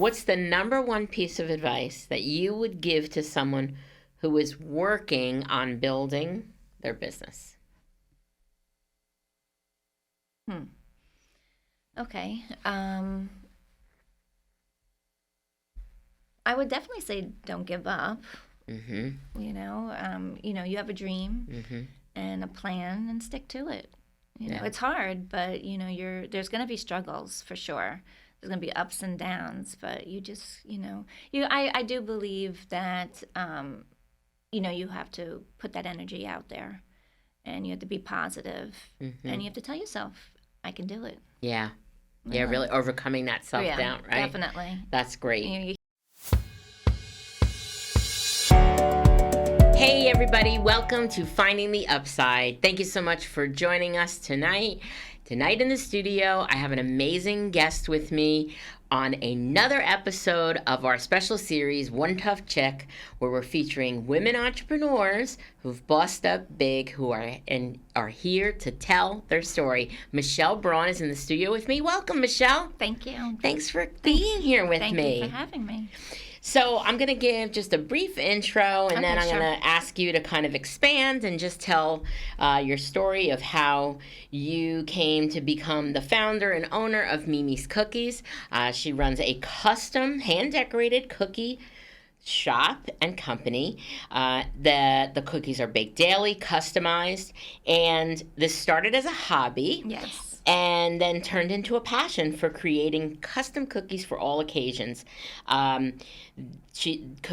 What's the number one piece of advice that you would give to someone who is working on building their business? Okay. I would definitely say don't give up. You have a dream and a plan and stick to it. It's hard, but there's going to be struggles for sure. There's going to be ups and downs, but you just, I do believe that, you have to put that energy out there, and you have to be positive, and you have to tell yourself, I can do it. Yeah. Yeah, really overcoming that self-doubt, right? Definitely. That's great. Hey everybody, welcome to Finding the Upside. Thank you so much for joining us tonight. Tonight in the studio, I have an amazing guest with me on another episode of our special series, One Tough Chick, where we're featuring women entrepreneurs who've bossed up big, who are here to tell their story. Michele Braun is in the studio with me. Welcome, Michele. Thank you. Thanks for being here with me. Thank you for having me. So I'm going to give just a brief intro, and then I'm going to ask you to kind of expand and just tell your story of how you came to become the founder and owner of Mimi's Cookies. She runs a custom, hand-decorated cookie shop and company. The cookies are baked daily, customized, and this started as a hobby. Yes. And then turned into a passion for creating custom cookies for all occasions.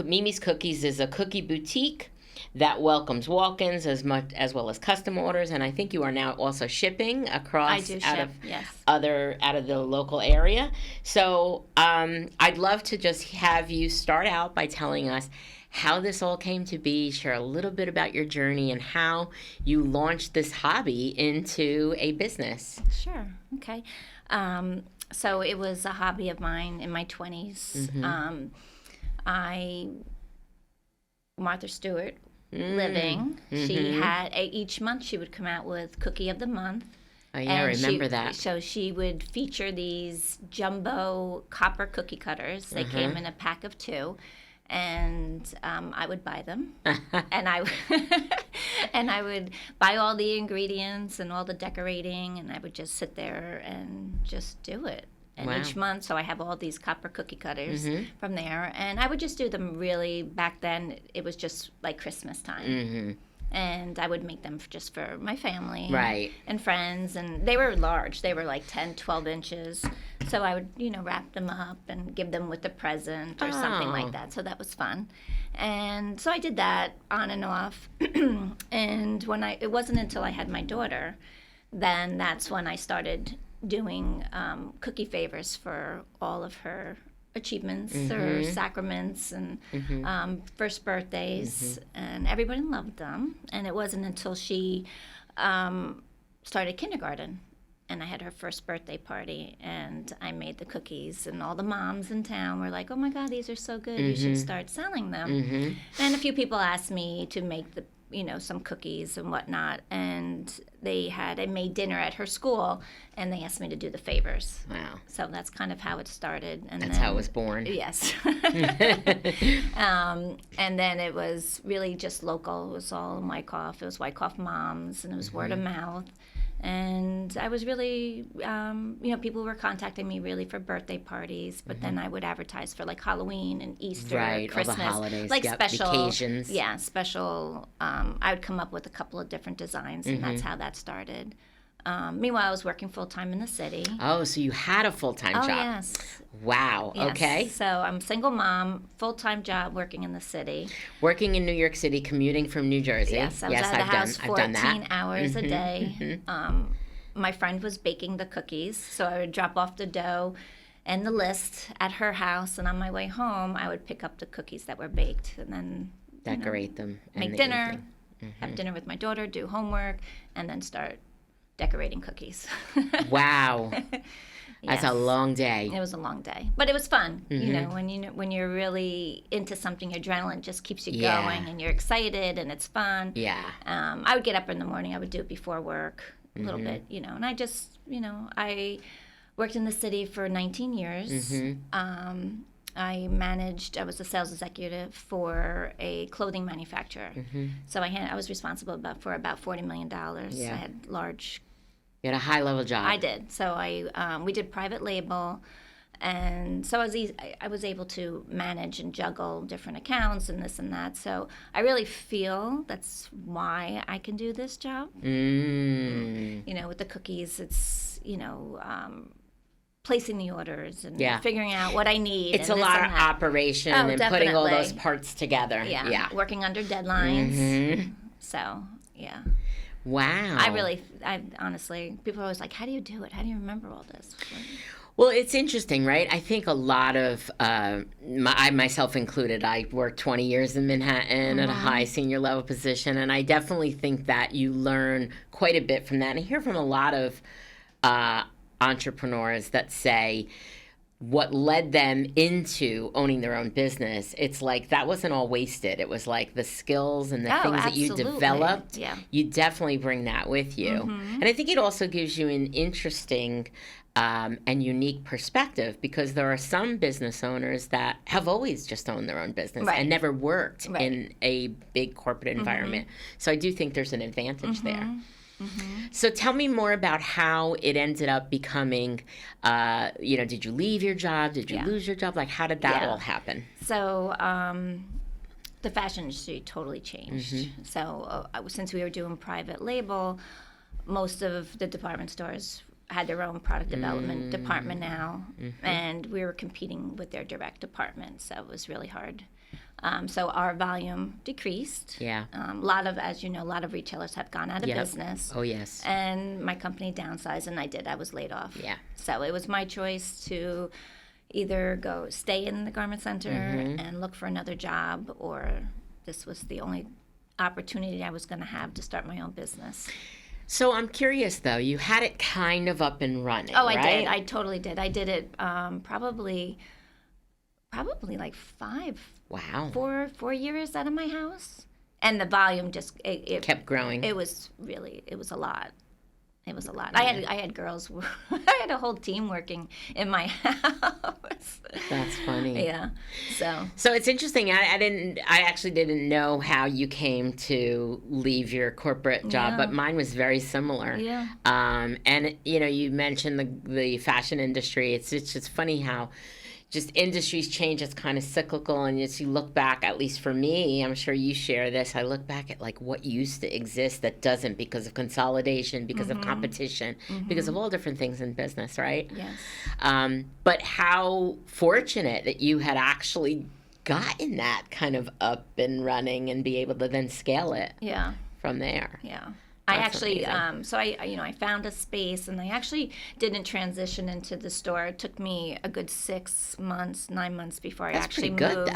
Mimi's Cookies is a cookie boutique that welcomes walk-ins as well as custom orders, and I think you are now also shipping across out of the local area. So I'd love to just have you start out by telling us how this all came to be, share a little bit about your journey and how you launched this hobby into a business. Sure. Okay. So it was a hobby of mine in my 20s. Martha Stewart living. She had each month she would come out with Cookie of the Month. Oh, yeah, I remember that. So she would feature these jumbo copper cookie cutters. They came in a pack of 2. And I would buy them, and I would buy all the ingredients and all the decorating, and I would just sit there and just do it. And each month, so I have all these copper cookie cutters from there, and I would just do them really, back then, it was just like Christmas time. And I would make them just for my family and friends. And they were large. They were like 10, 12 inches. So I would, wrap them up and give them with a present or something like that. So that was fun. And so I did that on and off. And it wasn't until I had my daughter, then that's when I started doing cookie favors for all of her achievements or sacraments and first birthdays, and everybody loved them. And it wasn't until she started kindergarten and I had her first birthday party and I made the cookies, and all the moms in town were like, oh my God, these are so good, you should start selling them. And a few people asked me to make some cookies and whatnot, and I made dinner at her school, and they asked me to do the favors. Wow. So that's kind of how it started. And that's how it was born. Yes. And then it was really just local. It was all in Wyckoff. It was Wyckoff moms, and it was word of mouth. And I was really, people were contacting me really for birthday parties, but then I would advertise for like Halloween and Easter, Christmas, all the holidays, like special occasions. Yeah, special. I would come up with a couple of different designs, and that's how that started. Meanwhile, I was working full-time in the city. Oh, so you had a full-time job. Oh, yes. Wow, yes. Okay. So I'm a single mom, full-time job working in the city. Working in New York City, commuting from New Jersey. Yes, I was out of the house 14 hours a day. My friend was baking the cookies, so I would drop off the dough and the list at her house, and on my way home, I would pick up the cookies that were baked and then decorate them. Make dinner, have dinner with my daughter, do homework, and then start decorating cookies. Wow. That's a long day. It was a long day, but it was fun. When you're really into something, adrenaline just keeps you going, and you're excited, and it's fun. Yeah. I would get up in the morning. I would do it before work a little bit, and I just, I worked in the city for 19 years. I was a sales executive for a clothing manufacturer. So I was responsible for about $40 million. Yeah. I had large. You had a high-level job. I did. So we did private label. And so I was able to manage and juggle different accounts and this and that. So I really feel that's why I can do this job. You know, with the cookies, it's, placing the orders and figuring out what I need. It's a lot of operation and definitely. putting all those parts together. Yeah. Working under deadlines. So, yeah. Wow. I honestly, people are always like, how do you do it? How do you remember all this? Well, it's interesting, right? I think a lot of, I myself included, I worked 20 years in Manhattan at a high senior level position, and I definitely think that you learn quite a bit from that. And I hear from a lot of entrepreneurs that say what led them into owning their own business, it's like that wasn't all wasted. It was like the skills and the things that you developed, you definitely bring that with you. And I think it also gives you an interesting and unique perspective, because there are some business owners that have always just owned their own business and never worked in a big corporate environment. So I do think there's an advantage there. So tell me more about how it ended up becoming, did you leave your job? Did you lose your job? Like, how did that all happen? So the fashion industry totally changed. So since we were doing private label, most of the department stores had their own product development department now, and we were competing with their direct department, so it was really hard. So our volume decreased. A lot of retailers have gone out of business. Oh, yes. And my company downsized, and I was laid off. So it was my choice to either stay in the garment center and look for another job, or this was the only opportunity I was going to have to start my own business. So I'm curious, though. You had it kind of up and running, right? I did. I totally did. I did it probably like 4 years out of my house. And the volume just it kept growing. It was a lot. It was a lot. I had girls. I had a whole team working in my house. That's funny. Yeah. So it's interesting. I actually didn't know how you came to leave your corporate job, but mine was very similar. Yeah. And you mentioned the fashion industry. It's just funny how just industries change. It's kind of cyclical, and as you look back, at least for me, I'm sure you share this, I look back at like what used to exist that doesn't, because of consolidation, because of competition, because of all different things in business, right? Yes. But how fortunate that you had actually gotten that kind of up and running and be able to then scale it from there. Yeah. I actually, I found a space, and I actually didn't transition into the store. It took me a good 9 months before I actually moved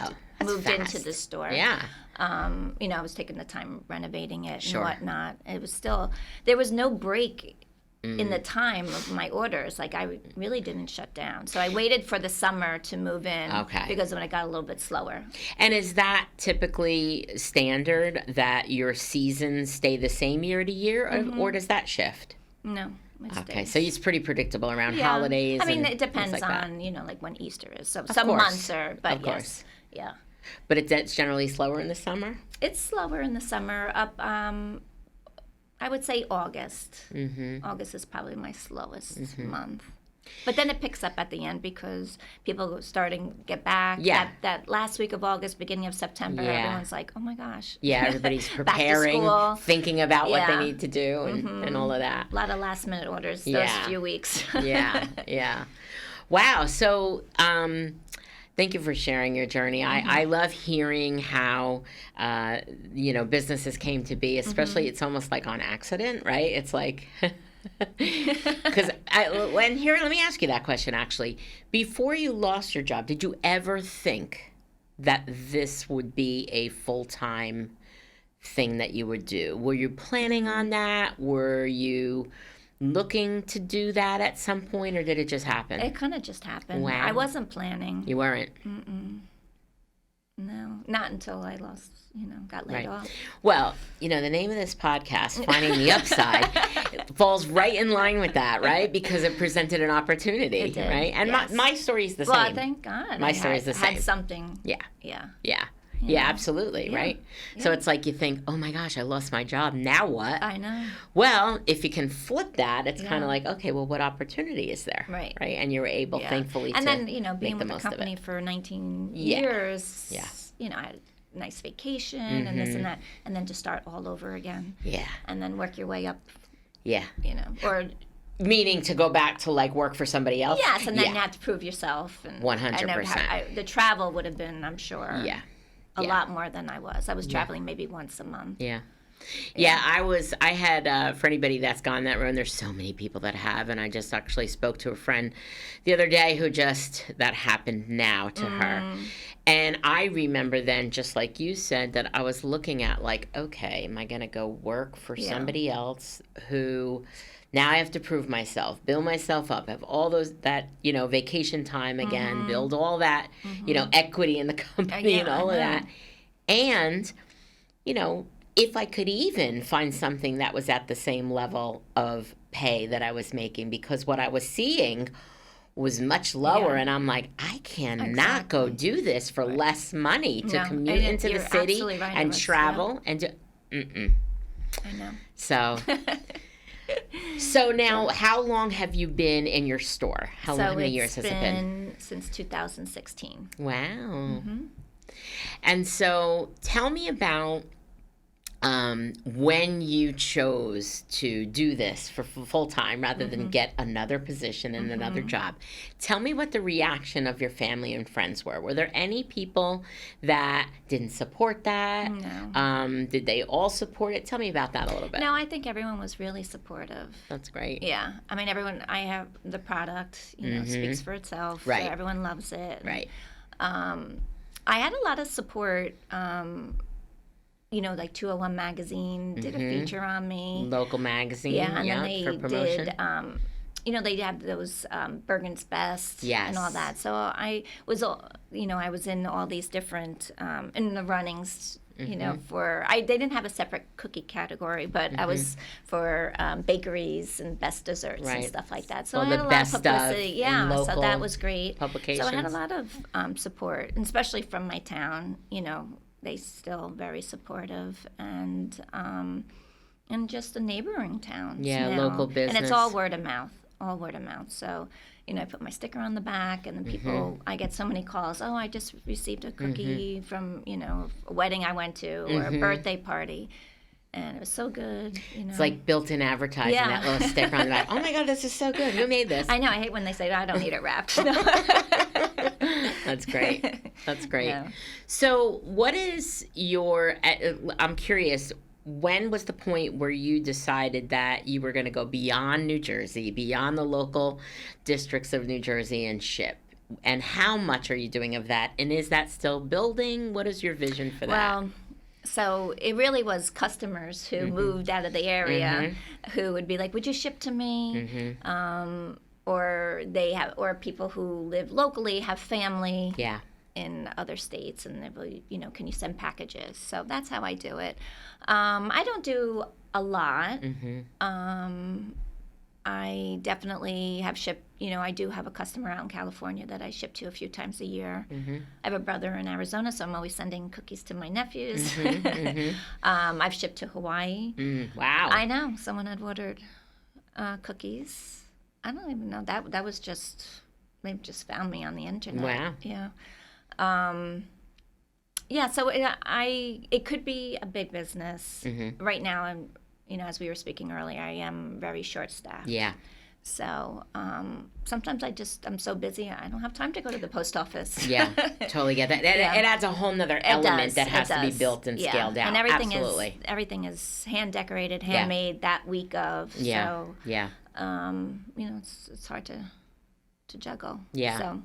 into the store. Yeah. I was taking the time renovating it and whatnot. It was still, there was no break in the time of my orders. Like, I really didn't shut down. So I waited for the summer to move in, because when it got a little bit slower. And is that typically standard, that your seasons stay the same year to year, or does that shift? No. Okay, so it's pretty predictable around holidays. I mean, it depends on, like when Easter is. So some months are, but of course. Yeah. But it's generally slower in the summer? It's slower in the summer. I would say August. August is probably my slowest month. But then it picks up at the end, because people starting to get back. Yeah. That last week of August, beginning of September, everyone's like, oh my gosh. Yeah, everybody's preparing, thinking about what they need to do and all of that. A lot of last minute orders those few weeks. Yeah. Wow. So thank you for sharing your journey. I love hearing how, businesses came to be, especially it's almost like on accident, right? It's like, because let me ask you that question, actually. Before you lost your job, did you ever think that this would be a full-time thing that you would do? Were you planning on that? Were you looking to do that at some point, or did it just happen? It kind of just happened. Wow. I wasn't planning. You weren't? No, Not until I got laid off. Well, the name of this podcast, Finding the Upside, falls right in line with that, right? Because it presented an opportunity, it did, right? And yes. my story's the well, same. Thank God. My story's the same. Had something. Yeah. Yeah. Yeah. Yeah, absolutely, right? Yeah. So it's like you think, oh my gosh, I lost my job. Now what? I know. Well, if you can flip that, it's kind of like, okay, well, what opportunity is there? Right. Right? And you were able, thankfully, and to then, being with the company for 19 years, I had a nice vacation and this and that, and then to start all over again. Yeah. And then work your way up. Yeah. Or... Meaning to go back to work for somebody else? Yes, and then you have to prove yourself. And 100%. The travel would have been, I'm sure... Yeah. A lot more than I was. I was traveling maybe once a month. Yeah. Yeah, I had, for anybody that's gone that road, there's so many people that have, and I just actually spoke to a friend the other day who that happened now to her. And I remember then, just like you said, that I was looking at okay, am I going to go work for somebody else who... Now I have to prove myself, build myself up, have all that, vacation time again, build all that, equity in the company and all of that. And, if I could even find something that was at the same level of pay that I was making, because what I was seeing was much lower. And I'm like, I cannot go do this for less money to commute into the city and travel and do. I know. So now, how long have you been in your store? How many years has it been? Since 2016. Wow. And so tell me about when you chose to do this for full time rather than get another position and another job. Tell me what the reaction of your family and friends were. Were there any people that didn't support that? No. Did they all support it? Tell me about that a little bit. No, I think everyone was really supportive. That's great. Yeah. I mean, I have the product, speaks for itself. Right. So everyone loves it. Right. I had a lot of support. 201 Magazine did a feature on me. Local magazine, and then they for promotion. Did, they had those Bergen's Best and all that. So I was, I was in all these different, in the runnings, they didn't have a separate cookie category, but I was for bakeries and best desserts and stuff like that. So I had a lot of publicity. So that was great. Publications. So I had a lot of support, and especially from my town, they still very supportive, and just the neighboring towns. Yeah, local business. And it's all word of mouth. So, I put my sticker on the back, and then people, I get so many calls. Oh, I just received a cookie from, a wedding I went to or a birthday party. And it was so good, It's like built-in advertising, that little sticker on the back. Oh my God, this is so good. Who made this? I know. I hate when they say, I don't need it wrapped. That's great. That's great. Yeah. So what is I'm curious, when was the point where you decided that you were going to go beyond New Jersey, beyond the local districts of New Jersey and ship? And how much are you doing of that? And is that still building? What is your vision for that? Well, so it really was customers who moved out of the area who would be like, would you ship to me? Or people who live locally have family in other states, and they will, can you send packages? So that's how I do it. I don't do a lot. I definitely have shipped, I do have a customer out in California that I ship to a few times a year. I have a brother in Arizona, so I'm always sending cookies to my nephews. I've shipped to Hawaii. Wow. I know. Someone had ordered cookies. I don't even know. That was just, they just found me on the internet. Wow. Yeah. So it could be a big business. Right now, I'm, as we were speaking earlier, I am very short-staffed. Yeah. So sometimes I'm so busy, I don't have time to go to the post office. Yeah, totally get that. It adds a whole nother element that has to be built and scaled out. And everything is hand decorated, handmade that week of. Yeah. So, it's hard to juggle. Yeah. So I'll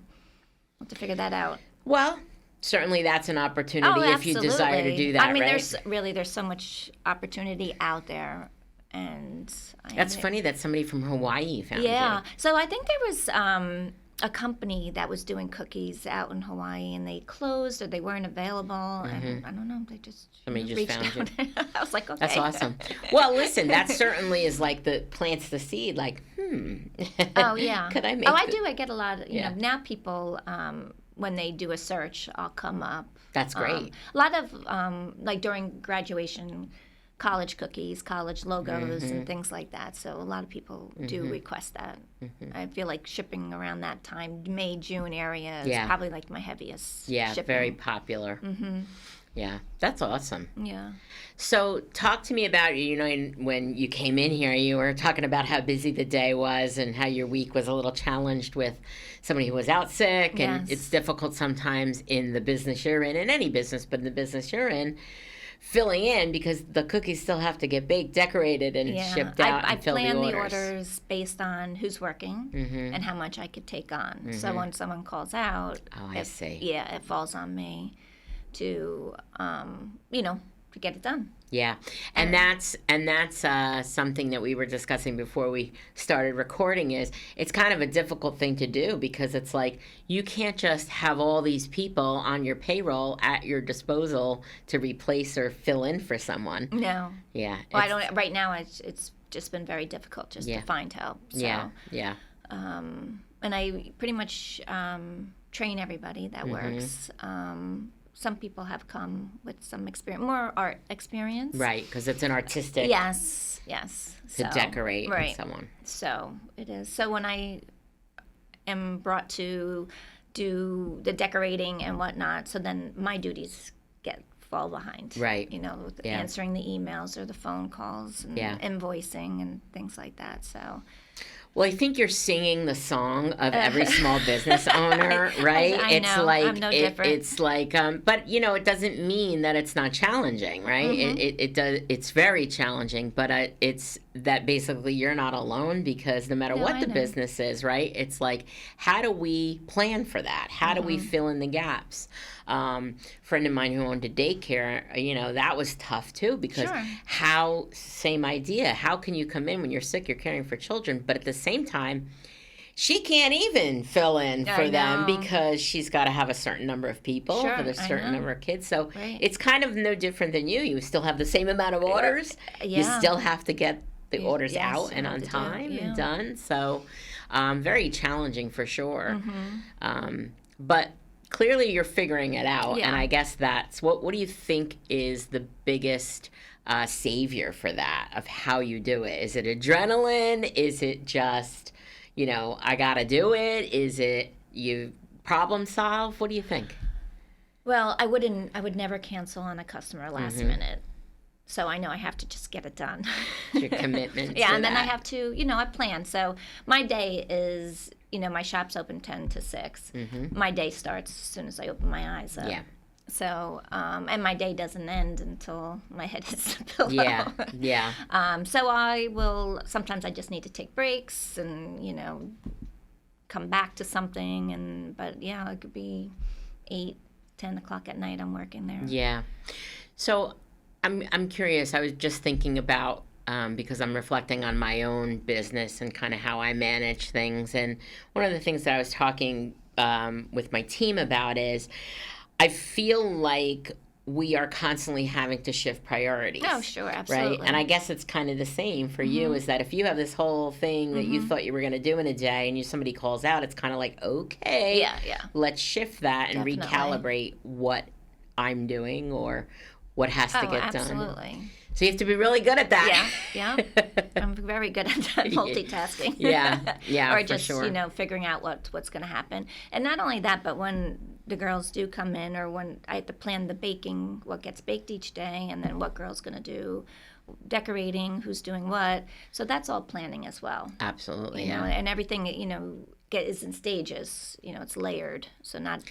have to figure that out. Well, certainly that's an opportunity if you desire to do that. I mean, right? there's so much opportunity out there. And that's funny that somebody from Hawaii found you. Yeah. So I think there was a company that was doing cookies out in Hawaii, and they closed or they weren't available, and I don't know, they just somebody just reached found you. out. I was like, okay, That's awesome. Well, listen, that certainly is like the plants the seed. Like, Oh yeah. Could I make? I do. I get a lot of, you Yeah. know, now people, when they do a search, I'll come up. That's great. A lot of, like during graduation, college cookies, college logos, and things like that. So a lot of people do request that. I feel like shipping around that time, May, June area is probably like my heaviest shipping. Very popular. Yeah, that's awesome. Yeah. So talk to me about, you know, when you came in here, you were talking about how busy the day was and how your week was a little challenged with somebody who was out sick. And it's difficult sometimes in the business you're in any business, but in the business you're in, filling in because the cookies still have to get baked, decorated, and shipped out and fill the orders. I plan the orders based on who's working and how much I could take on. So when someone calls out, I see. Yeah, it falls on me to, you know, to get it done. Yeah, and that's something that we were discussing before we started recording. Is it's kind of a difficult thing to do because it's like you can't just have all these people on your payroll at your disposal to replace or fill in for someone. No. Yeah. Well, I don't. Right now, it's just been very difficult just to find help. So, Yeah. And I pretty much train everybody that works. Some people have come with some experience, more art experience. Right, because it's an artistic. Yes. To decorate right. and so on. So it is. So when I am brought to do the decorating and whatnot, so then my duties fall behind. Right. You know, answering the emails or the phone calls and invoicing and things like that. So. Well, I think you're singing the song of every small business owner, right? I know. Like I'm no different. It's like, but you know, it doesn't mean that it's not challenging, right? It does. It's very challenging, but it's that basically you're not alone because no matter what the business is, right? It's like, how do we plan for that? How do we fill in the gaps? Friend of mine who owned a daycare, you know, that was tough too because same idea. How can you come in when you're sick, you're caring for children, but at the same time, she can't even fill in for them because she's got to have a certain number of people for a certain number of kids. So it's kind of no different than you. You still have the same amount of orders. You still have to get the orders out and on time and done. So very challenging for sure. But clearly you're figuring it out, and I guess that's what do you think is the biggest savior for that, of how you do it? Is it adrenaline? Is it just, you know, I gotta do it? Is it you problem solve? What do you think? Well, I would never cancel on a customer last minute. So I know I have to just get it done. Your commitment. And then I have to, you know, I plan. So my day is, you know, my shop's open 10 to 6. My day starts as soon as I open my eyes up. Yeah. So, and my day doesn't end until my head hits the pillow. So I will, sometimes I just need to take breaks and, you know, come back to something. But it could be 8, 10 o'clock at night I'm working there. Yeah. So I'm curious. I was just thinking about, because I'm reflecting on my own business and kind of how I manage things. And one of the things that I was talking with my team about is I feel like we are constantly having to shift priorities. Oh, sure, absolutely. Right? And I guess it's kind of the same for you, is that if you have this whole thing that you thought you were going to do in a day and somebody calls out, it's kind of like, okay, let's shift that and recalibrate what I'm doing or what has to get done. Absolutely. So you have to be really good at that. Yeah. I'm very good at that, multitasking. Yeah, or for just, sure. you know, figuring out what's going to happen. And not only that, but when the girls do come in, or when I have to plan the baking, what gets baked each day, and then what girl's going to do decorating, who's doing what. So that's all planning as well. Absolutely, you know, and everything, you know, is in stages. You know, it's layered, so not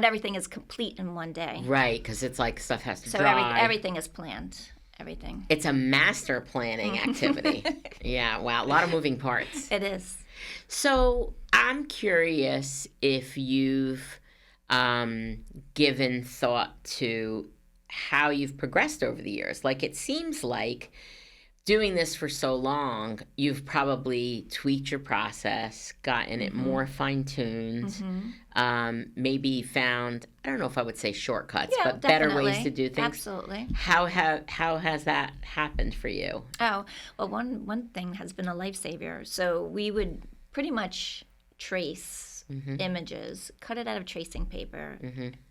everything is complete in one day. Right, because it's like stuff has to so dry. Everything is planned. Everything. It's a master planning activity. Yeah, wow, a lot of moving parts. It is. So I'm curious if you've given thought to how you've progressed over the years. Like, it seems like doing this for so long, you've probably tweaked your process, gotten it more fine-tuned, maybe found, I don't know if I would say shortcuts, but better ways to do things. Absolutely. How has that happened for you? Oh, well, one thing has been a lifesaver. So we would pretty much trace images, cut it out of tracing paper,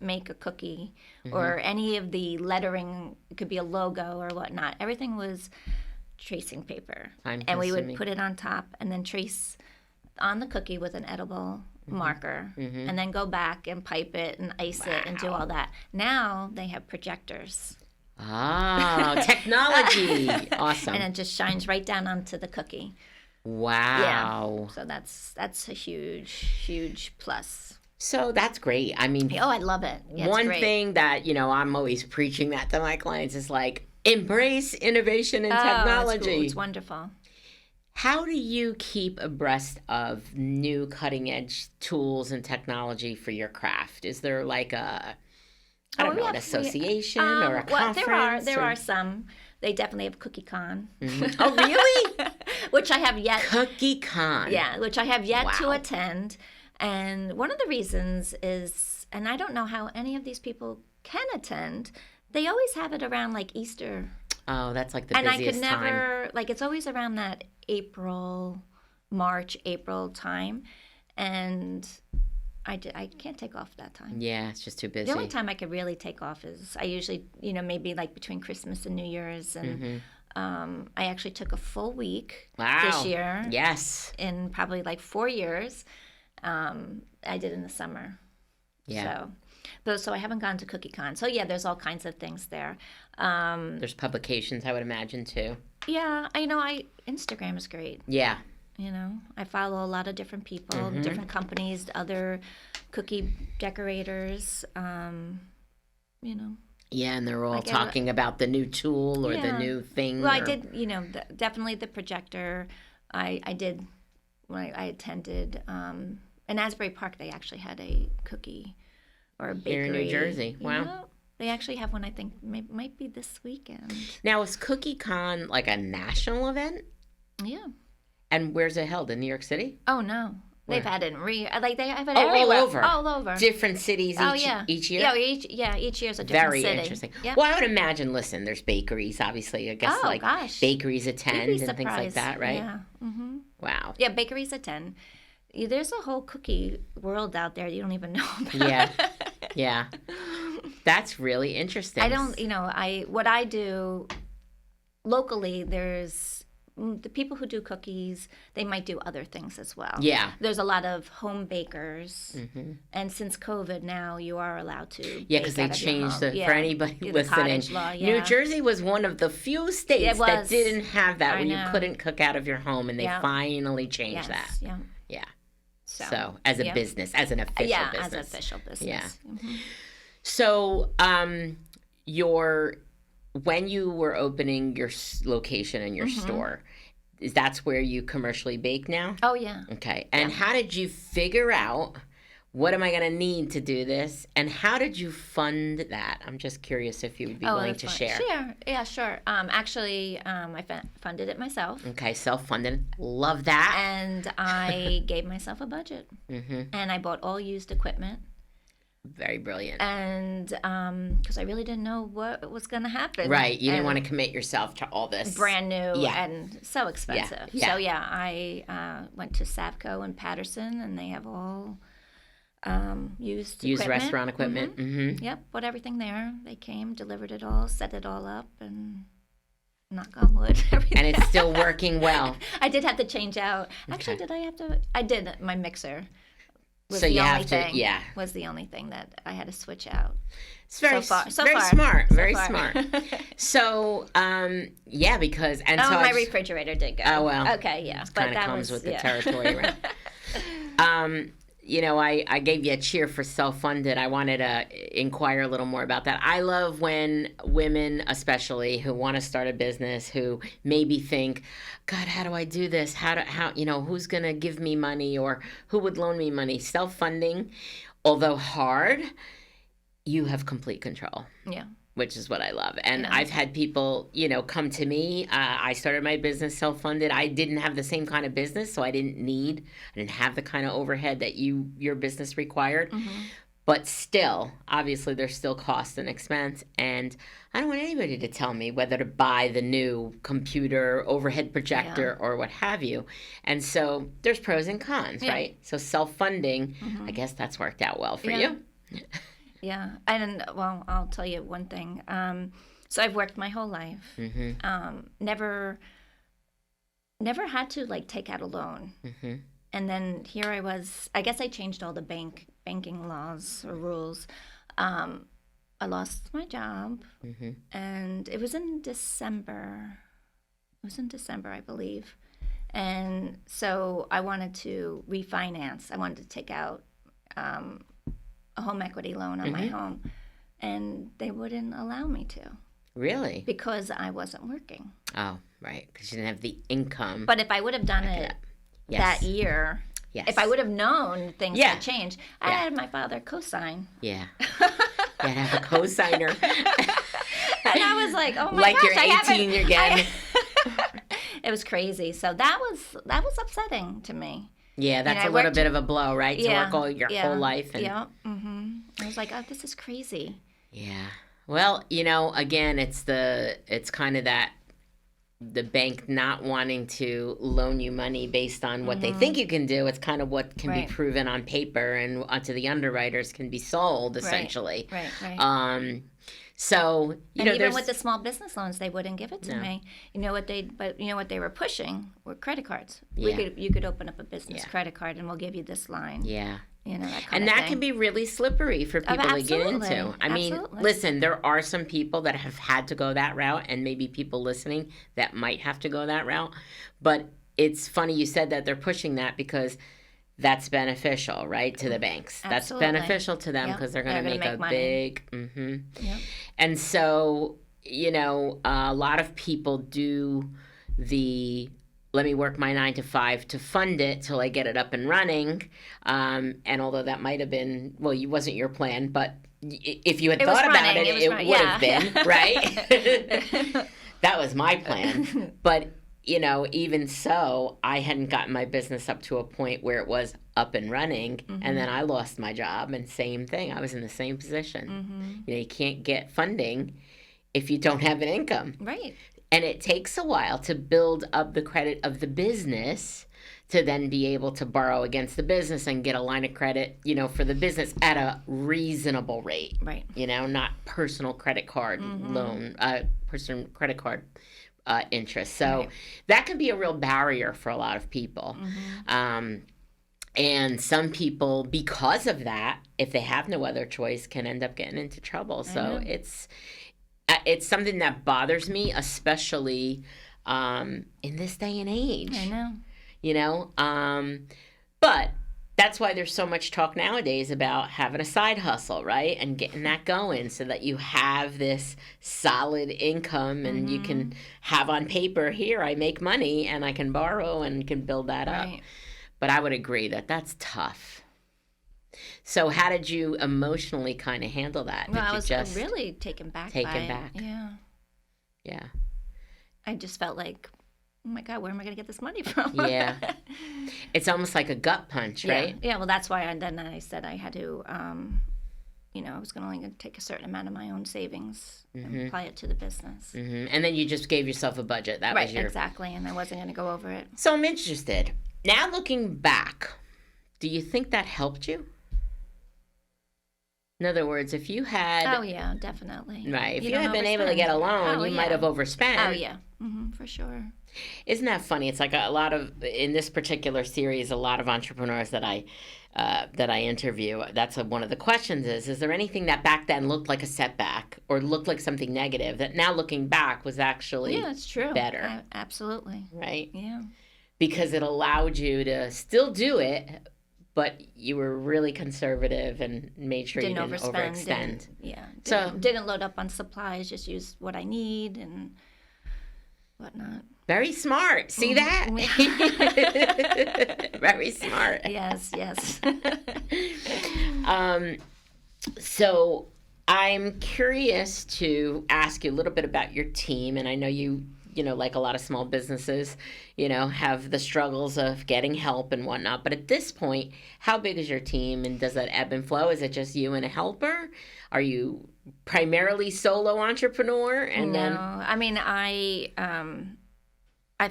make a cookie, or any of the lettering. It could be a logo or whatnot. Everything was tracing paper, and we would put it on top and then trace on the cookie with an edible marker, and then go back and pipe it and ice it and do all that. Now they have projectors. Oh, technology. Awesome. And it just shines right down onto the cookie. Wow. Yeah. So that's a huge plus. So that's great. I mean, I love it. Yeah, one thing that, I'm always preaching that to my clients is like, embrace innovation and technology. It's cool. It's wonderful. How do you keep abreast of new cutting edge tools and technology for your craft? Is there like an association or a conference? Well, there are some. They definitely have CookieCon. Oh, really? Which I have yet. CookieCon. Yeah, which I have yet to attend. And one of the reasons is, and I don't know how any of these people can attend, they always have it around like Easter. Oh, that's like the busiest time. And I could never, it's always around that March, April time. And I can't take off that time. Yeah, it's just too busy. The only time I could really take off is I usually, maybe like between Christmas and New Year's. And I actually took a full week this year. Yes. In probably like 4 years. I did in the summer. Yeah. So I haven't gone to CookieCon. So yeah, there's all kinds of things there. There's publications, I would imagine, too. Yeah, Instagram is great. Yeah. I follow a lot of different people, different companies, other cookie decorators, Yeah, and they're all talking about the new tool or the new thing. Well, I did, definitely the projector. I did, when I attended, in Asbury Park, they actually had a cookie or a bakery. Here in New Jersey. Wow. They actually have one, I think, might be this weekend. Now, is CookieCon like a national event? Yeah. And where's it held? In New York City? Oh, no. Where? They've had it they have it all over. Different cities each year? Yeah, each year's a different city. Very interesting. Yep. Well, I would imagine, listen, there's bakeries, obviously. I guess bakeries attend and things like that, right? Yeah. Mm-hmm. Wow. Yeah, bakeries attend. There's a whole cookie world out there you don't even know about. Yeah. That's really interesting. I don't, what I do locally, there's the people who do cookies, they might do other things as well. Yeah. There's a lot of home bakers. And since COVID now, you are allowed to. Yeah, because they changed for anybody listening. Law, New Jersey was one of the few states that didn't have that, where you couldn't cook out of your home, and they finally changed that. Yeah. Yeah. So as a business, as an official business. Yeah, as an official business. Yeah. So when you were opening your location and your store, that's where you commercially bake now? Oh, yeah. Okay. And how did you figure out, what am I going to need to do this? And how did you fund that? I'm just curious if you would be willing to share. Sure. Yeah, sure. Actually, I funded it myself. Okay, self-funded. Love that. And I gave myself a budget. And I bought all used equipment. Very brilliant. And because I really didn't know what was going to happen. Right. You didn't want to commit yourself to all this. Brand new and so expensive. So, I went to Savco in Patterson, and they have all used equipment. Restaurant equipment. Yep. Bought everything there. They came, delivered it all, set it all up, and knock on wood. Everything. And it's still working well. I did have to change out. Actually, did I have to? I did. My mixer. Was the only thing that I had to switch out. It's very smart. So, because my refrigerator did go. Oh well. Okay, yeah, but that comes with the territory, right? I gave you a cheer for self-funded. I wanted to inquire a little more about that. I love when women, especially who want to start a business, who maybe think, God, how do I do this? Who's going to give me money, or who would loan me money? Self-funding, although hard, you have complete control. Yeah. which is what I love. And I've had people, come to me. I started my business self-funded. I didn't have the same kind of business, so I didn't have the kind of overhead that your business required. Mm-hmm. But still, obviously, there's still cost and expense. And I don't want anybody to tell me whether to buy the new computer, overhead projector, or what have you. And so there's pros and cons, right? So self-funding, I guess that's worked out well for you. Yeah. And, well, I'll tell you one thing. So I've worked my whole life. Mm-hmm. Never had to, take out a loan. Mm-hmm. And then here I was, I guess I changed all the banking laws or rules. I lost my job, and it was in December. I believe. And so I wanted to refinance. I wanted to take out a home equity loan on my home, and they wouldn't allow me to. Really? Because I wasn't working. Oh, right, because you didn't have the income. But if I would have done it that year, if I would have known things would change, I had my father co-sign. Yeah. You had to have a co-signer. And I was like, oh my like gosh, you're 18, you're getting... It was crazy. So that was upsetting to me. Yeah, that's a little bit of a blow, right? To work all your whole life. And... Yeah. Mm-hmm. I was like, oh, this is crazy. Yeah. Well, again, it's kind of that the bank not wanting to loan you money based on what they think you can do. It's kind of what can be proven on paper and onto the underwriters can be sold, essentially. Right. So, and even with the small business loans, they wouldn't give it to me. You know what they were pushing were credit cards. Yeah. You could open up a business credit card and we'll give you this line. Yeah. That and that can be really slippery for people to get into. I mean, listen, there are some people that have had to go that route, and maybe people listening that might have to go that route. But it's funny you said that they're pushing that because that's beneficial, right, to the banks. Absolutely. That's beneficial to them because they're going to make a money. big... Mm-hmm. Yep. And so, a lot of people do the... let me work my 9 to 5 to fund it till I get it up and running. And although that might have been, it wasn't your plan, but if you had thought about it, it would have been, right? That was my plan. But, even so, I hadn't gotten my business up to a point where it was up and running. Mm-hmm. And then I lost my job and same thing. I was in the same position. Mm-hmm. You can't get funding if you don't have an income. Right. And it takes a while to build up the credit of the business to then be able to borrow against the business and get a line of credit, for the business at a reasonable rate. Right. Not personal credit card loan, personal credit card interest. So that can be a real barrier for a lot of people. Mm-hmm. And some people, because of that, if they have no other choice, can end up getting into trouble. So it's something that bothers me, especially in this day and age. I know. But that's why there's so much talk nowadays about having a side hustle, right? And getting that going so that you have this solid income and you can have on paper, here, I make money and I can borrow and can build that up. But I would agree that that's tough. So how did you emotionally kind of handle that? Well, I was really taken back by it. Yeah. I just felt like, oh my God, where am I going to get this money from? Yeah. It's almost like a gut punch, right? Yeah, well, that's why I said I had to, I was only going to take a certain amount of my own savings and apply it to the business. Mm-hmm. And then you just gave yourself a budget. That was your... exactly, and I wasn't going to go over it. So I'm interested. Now looking back, do you think that helped you? In other words, if you had... Oh, yeah, definitely. Right. If you had been able to get a loan, you might have overspent. Oh, yeah. Mm-hmm, for sure. Isn't that funny? It's like a lot of, in this particular series, a lot of entrepreneurs that I interview, that's one of the questions is there anything that back then looked like a setback or looked like something negative that now looking back was actually it's true. Better? Absolutely. Right? Yeah. Because it allowed you to still do it, but you were really conservative and made sure you didn't overextend. Didn't load up on supplies, just used what I need and whatnot. Very smart. See that? Very smart. Yes. So I'm curious to ask you a little bit about your team, and I know you like a lot of small businesses, have the struggles of getting help and whatnot. But at this point, how big is your team, and does that ebb and flow? Is it just you and a helper? Are you primarily solo entrepreneur? And no, I mean, I've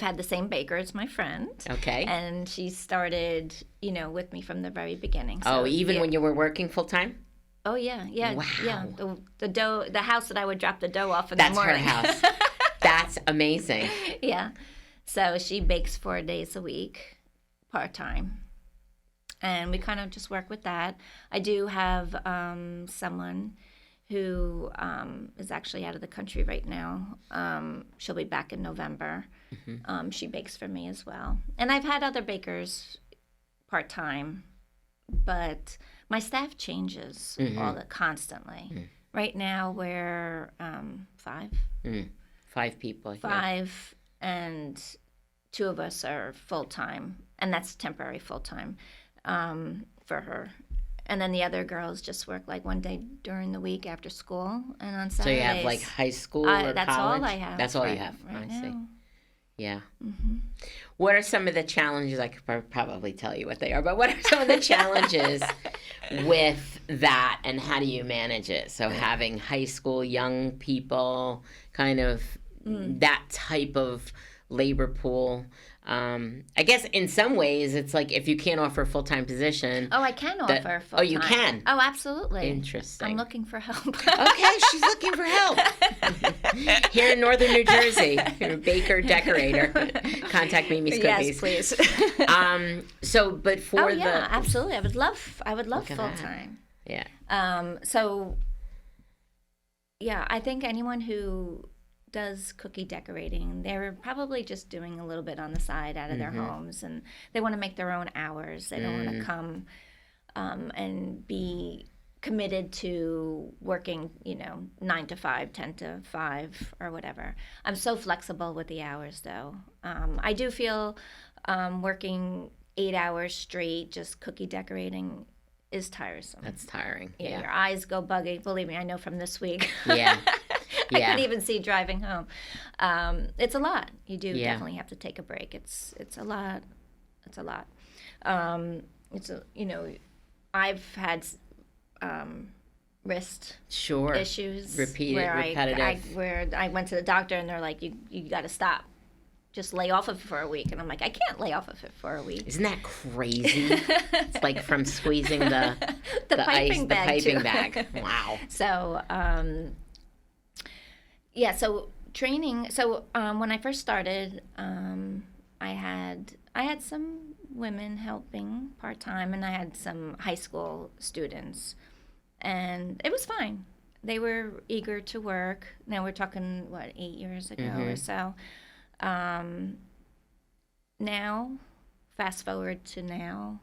had the same baker as my friend. Okay. And she started, with me from the very beginning. So, even when you were working full time? Oh yeah. Wow. Yeah. The house that I would drop the dough off in the morning. That's her house. That's amazing. Yeah. So she bakes 4 days a week, part-time. And we kind of just work with that. I do have someone who is actually out of the country right now. She'll be back in November. Mm-hmm. She bakes for me as well. And I've had other bakers part-time, but my staff changes constantly. Mm. Right now we're 5. 5 people. 5, and 2 of us are full-time, and that's temporary full-time for her. And then the other girls just work like one day during the week after school, and on Saturdays. So you have like high school or that's college? All I have. That's all you have. Right I now. see. Yeah. Mm-hmm. What are some of the challenges? I could probably tell you what they are, but what are some of the challenges with that, and how do you manage it? So having high school, young people, kind of that type of labor pool. I guess in some ways it's like if you can't offer a full-time position. Oh, I can offer full-time. Oh, you can? Oh, absolutely. Interesting. I'm looking for help. Okay, she's looking for help. Here in northern New Jersey, you're a baker, decorator. Contact Mimi's Cookies. Yes, please. But for absolutely. I would love full-time. Yeah. I think anyone who does cookie decorating, they're probably just doing a little bit on the side out of their homes, and they want to make their own hours. They don't want to come and be committed to working 9 to 5, 10 to 5, or whatever. I'm so flexible with the hours, though. I do feel working 8 hours straight just cookie decorating is tiresome. That's tiring. Yeah, your eyes go buggy. Believe me, I know from this week. Yeah. I could even see driving home. It's a lot. You do definitely have to take a break. It's a lot. It's a lot. I've had wrist issues. Repetitive. Where I went to the doctor and they're like, you got to stop. Just lay off of it for a week. And I'm like, I can't lay off of it for a week. Isn't that crazy? It's like from squeezing the piping bag. Wow. So, so training. So when I first started, I had some women helping part-time, and I had some high school students. And it was fine. They were eager to work. Now we're talking, 8 years ago or so. Now, fast forward to now.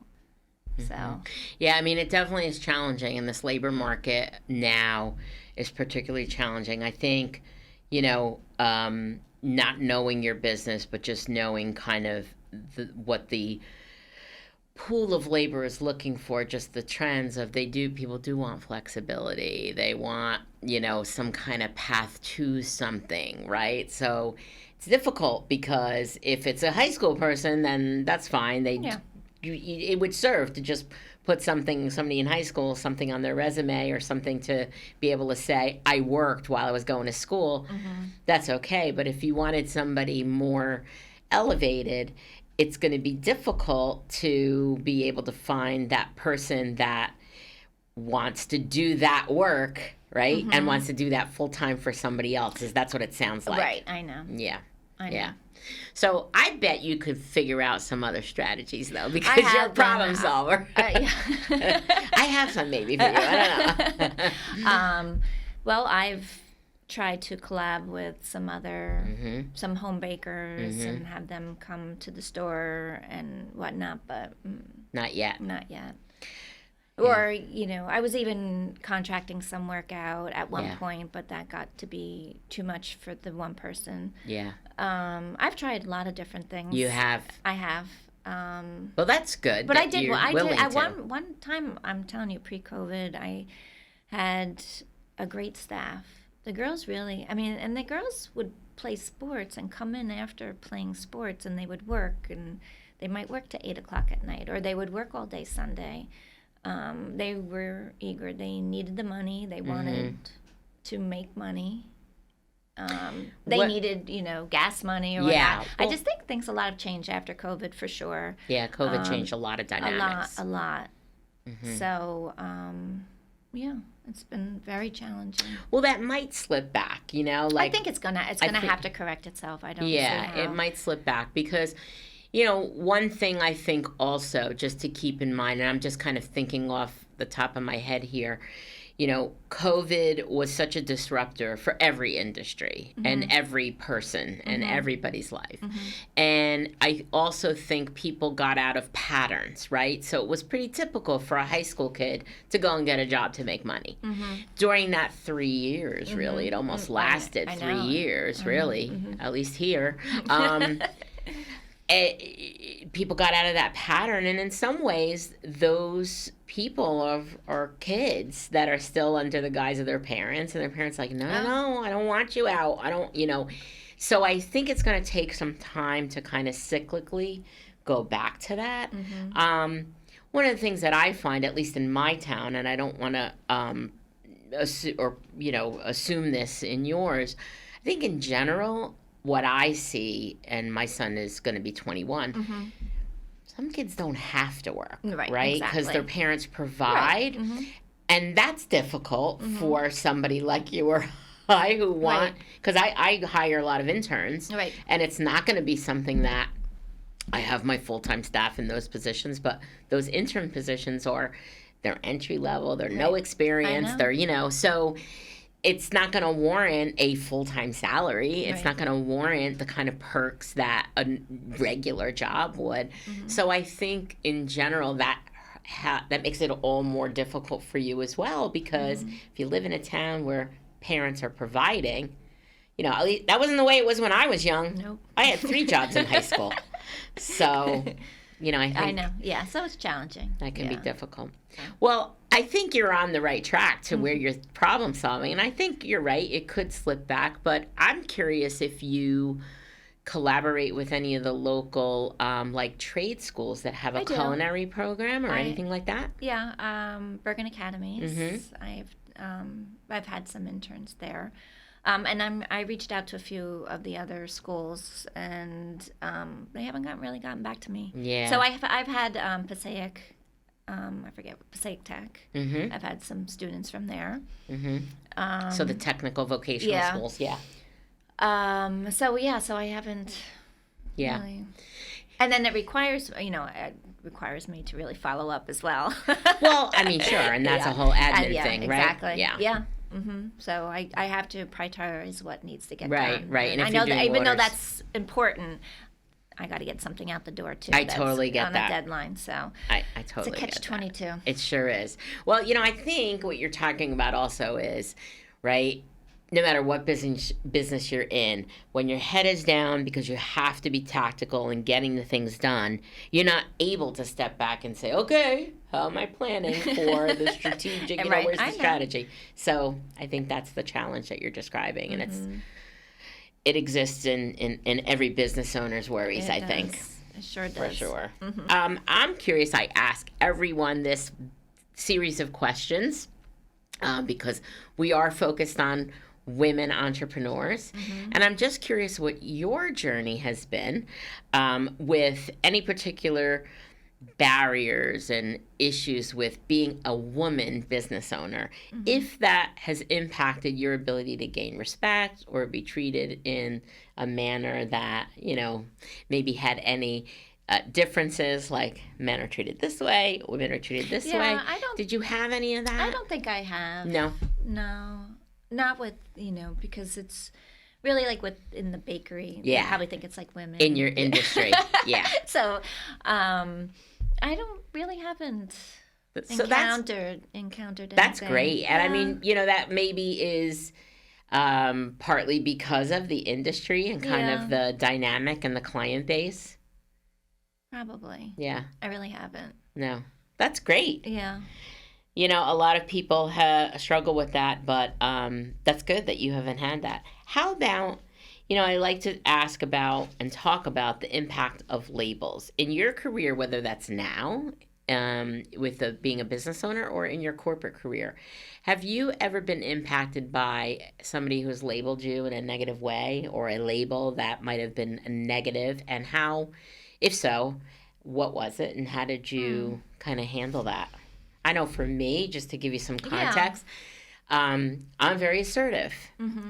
So. Yeah, I mean, it definitely is challenging, and this labor market now is particularly challenging. I think, not knowing your business, but just knowing kind of what the pool of labor is looking for, just the trends of people do want flexibility. They want, some kind of path to something, right? So it's difficult because if it's a high school person, then that's fine. It would serve to just put somebody in high school, something on their resume or something to be able to say, I worked while I was going to school. That's okay. But if you wanted somebody more elevated, it's going to be difficult to be able to find that person that wants to do that work, right? And wants to do that full time for somebody else. That's what it sounds like. Right, I know. Yeah. I know. Yeah. So I bet you could figure out some other strategies, though, because you're a problem solver. I have some maybe for you. I don't know. Well, I've tried to collab with some home bakers and have them come to the store and whatnot, but not yet. Not yet. Or, I was even contracting some work out at one point, but that got to be too much for the one person. Yeah. I've tried a lot of different things. You have? I have. Well, that's good. But I did at one time, I'm telling you, pre-COVID, I had a great staff. The girls really, I mean, and the girls would play sports and come in after playing sports, and they would work, and they might work to 8 o'clock at night, or they would work all day Sunday. They were eager. They needed the money. They wanted to make money. They needed, gas money or whatnot. Well, I just think things a lot have changed after COVID for sure. Yeah, COVID changed a lot of dynamics. A lot. So, it's been very challenging. Well, that might slip back, I think it's gonna have to correct itself. I don't see how. It might slip back because, one thing I think also just to keep in mind, and I'm just kind of thinking off the top of my head here, COVID was such a disruptor for every industry and every person and everybody's life. And I also think people got out of patterns, right? So it was pretty typical for a high school kid to go and get a job to make money. During that 3 years, really, it almost lasted 3 years, really, at least here. People got out of that pattern, and in some ways those people are kids that are still under the guise of their parents, and their parents like, no, I don't want you out, I don't, so I think it's going to take some time to kind of cyclically go back to that. One of the things that I find, at least in my town, and I don't want to assume this in yours, I think in general what I see, and my son is going to be 21, some kids don't have to work, right? Because their parents provide, and that's difficult for somebody like you or I who want, because I hire a lot of interns, and it's not going to be something that I have my full-time staff in those positions, but those intern positions they're entry level, they're no experience, they're, so it's not going to warrant a full-time salary. It's not going to warrant the kind of perks that a regular job would. So I think in general that makes it all more difficult for you as well, because if you live in a town where parents are providing, at least that wasn't the way it was when I was young. Nope. I had 3 jobs in high school. So, I think I know. Yeah, so it's challenging. That can be difficult. Well, I think you're on the right track to where you're problem solving, and I think you're right. It could slip back, but I'm curious if you collaborate with any of the local trade schools that have a culinary program or anything like that. Yeah, Bergen Academies. I've had some interns there. And I reached out to a few of the other schools, and they haven't really gotten back to me. Yeah. So I've had Passaic, I forget, Passaic Tech. I've had some students from there. So the technical vocational schools, So I haven't. Yeah. Really. And then it requires me to really follow up as well. Well, I mean, sure, and that's a whole admin thing, right? Exactly. Yeah. So I have to prioritize what needs to get done. Right. And I know that even though that's important, I got to get something out the door too. I totally get that. On a deadline, so I totally get that. It's a catch-22. It sure is. Well, I think what you're talking about also is, right, no matter what business you're in, when your head is down because you have to be tactical and getting the things done, you're not able to step back and say, okay, how am I planning for the strategic, where's the strategy? So I think that's the challenge that you're describing, and it exists in every business owner's worries, I think. It sure does. For sure. I'm curious, I ask everyone this series of questions because we are focused on women entrepreneurs. And I'm just curious what your journey has been with any particular barriers and issues with being a woman business owner, if that has impacted your ability to gain respect or be treated in a manner that, maybe had any differences, like men are treated this way, women are treated this way. Did you have any of that? I don't think I have. No. Not with, because it's really like in the bakery. Yeah. I probably think it's like women. In your industry. Yeah. So, I haven't encountered anything. That's great. And I mean, that maybe is partly because of the industry and kind of the dynamic and the client base. Probably. Yeah. I really haven't. No. That's great. Yeah. A lot of people struggle with that, but that's good that you haven't had that. How about, I like to ask about and talk about the impact of labels in your career, whether that's now with being a business owner or in your corporate career. Have you ever been impacted by somebody who's labeled you in a negative way, or a label that might have been negative? And how, if so, what was it, and how did you kind of handle that? I know for me, just to give you some context, I'm very assertive,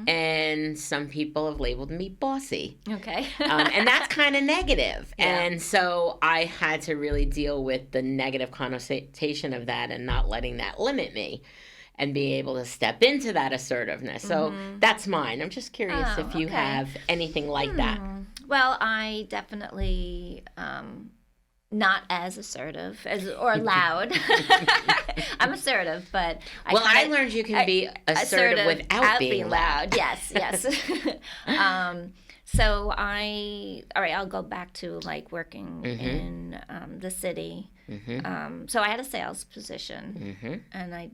and some people have labeled me bossy. Okay. And that's kind of negative. Yeah. And so I had to really deal with the negative connotation of that and not letting that limit me and be able to step into that assertiveness. So that's mine. I'm just curious if you have anything like that. Well, I definitely... not as assertive or loud. I'm assertive, but I learned you can be assertive without being loud. Yes. So I'll go back to like working in the city. So I had a sales position, and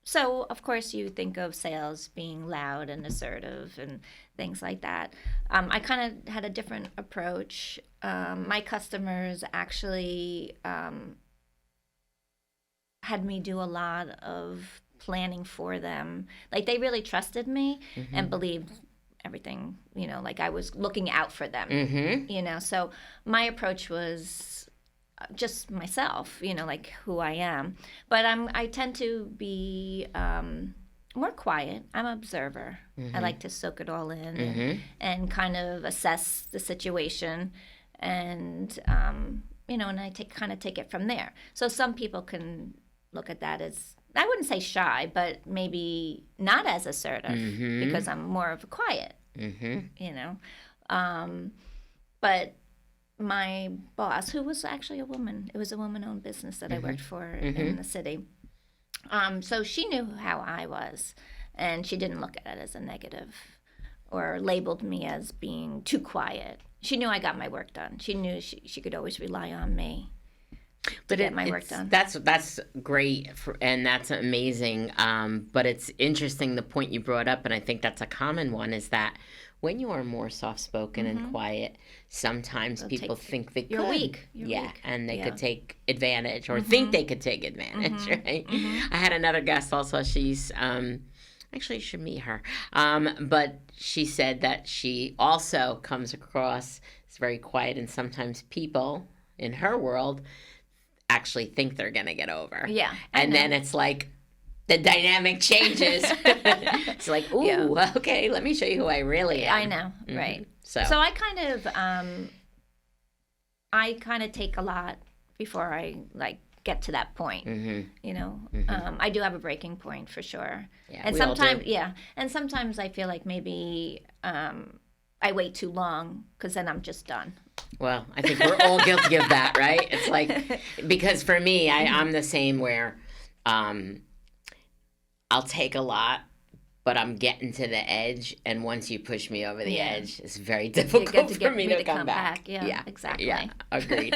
so of course you think of sales being loud and assertive and things like that. I kind of had a different approach. My customers actually had me do a lot of planning for them. Like they really trusted me and believed everything, like I was looking out for them, So my approach was just myself, like who I am. But I tend to be more quiet. I'm an observer. I like to soak it all in and kind of assess the situation, and and I take it from there. So some people can look at that as, I wouldn't say shy, but maybe not as assertive because I'm more of a quiet, But my boss, who was actually a woman, it was a woman-owned business that I worked for in the city. So she knew how I was, and she didn't look at it as a negative or labeled me as being too quiet. She knew I got my work done. She knew she could always rely on me to get my work done. That's great, and that's amazing. But it's interesting, the point you brought up, and I think that's a common one, is that when you are more soft-spoken and quiet, sometimes people think that you're weak. You're weak. And they could take advantage or think they could take advantage, right? I had another guest also. She's actually, you should meet her. But she said that she also comes across as very quiet, and sometimes people in her world actually think they're going to get over. Yeah. And then it's like, the dynamic changes. It's like, ooh, okay, let me show you who I really am. I know, right. So I kind of take a lot before I get to that point. I do have a breaking point for sure. Yeah, and sometimes, and sometimes I feel like maybe I wait too long because then I'm just done. Well, I think we're all guilty of that, right? It's like, because for me, I'm the same where I'll take a lot, but I'm getting to the edge, and once you push me over the edge, it's very difficult for me to come back. Yeah, exactly. Yeah, agreed.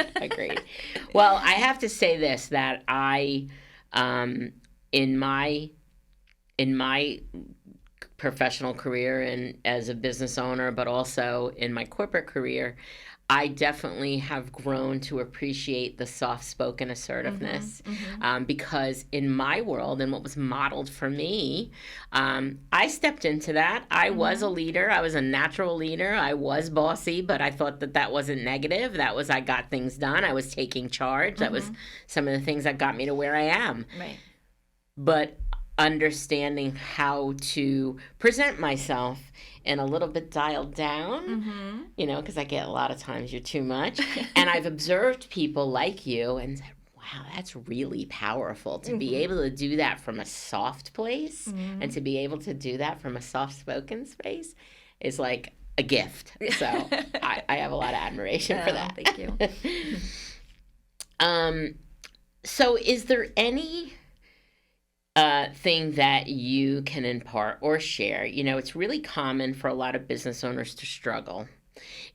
Well, I have to say this, that I, in my professional career and as a business owner, but also in my corporate career, I definitely have grown to appreciate the soft-spoken assertiveness because in my world and what was modeled for me, I stepped into that. I was a leader. I was a natural leader. I was bossy, but I thought that wasn't negative. That was, I got things done. I was taking charge. That was some of the things that got me to where I am. Right. But understanding how to present myself and a little bit dialed down, because I get a lot of times you're too much. And I've observed people like you and said, wow, that's really powerful to be able to do that from a soft place and to be able to do that from a soft-spoken space is like a gift. So I have a lot of admiration for that. Thank you. So is there any thing that you can impart or share? It's really common for a lot of business owners to struggle